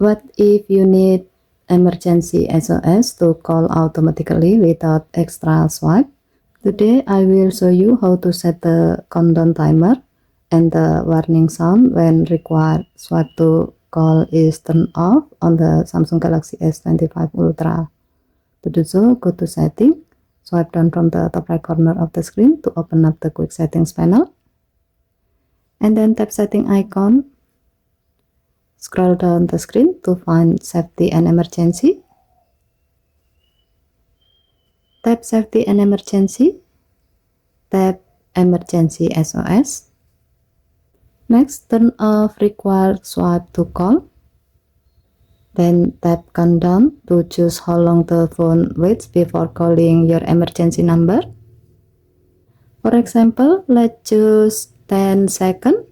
What if you need emergency SOS to call automatically without extra swipe? Today I will show you how to set the countdown timer and the warning sound when required swipe to call is turned off on the Samsung Galaxy S25 Ultra. To do so, go to setting, swipe down from the top right corner of the screen to open up the quick settings panel, and then tap setting icon. Scroll down the screen to find safety and emergency. Tap safety and emergency. Tap emergency SOS. Next, turn off required swipe to call. Then tap countdown to choose how long the phone waits before calling your emergency number. For example, let's choose 10 seconds.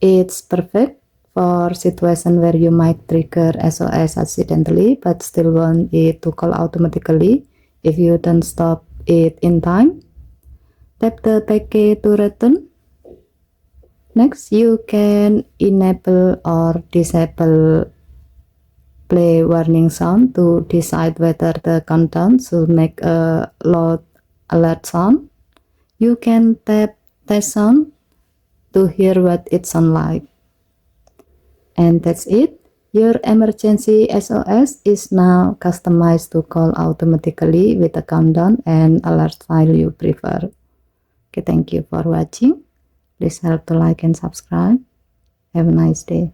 It's perfect for situation where you might trigger SOS accidentally but still want it to call automatically if you don't stop it in time. Tap the back key to return. Next, you can enable or disable play warning sound to decide whether the countdown should make a loud alert sound. You can tap test sound to hear what it sounds like. And that's it. Your emergency SOS is now customized to call automatically with a countdown and alert file you prefer. Okay, thank you for watching. Please help to like and subscribe. Have a nice day.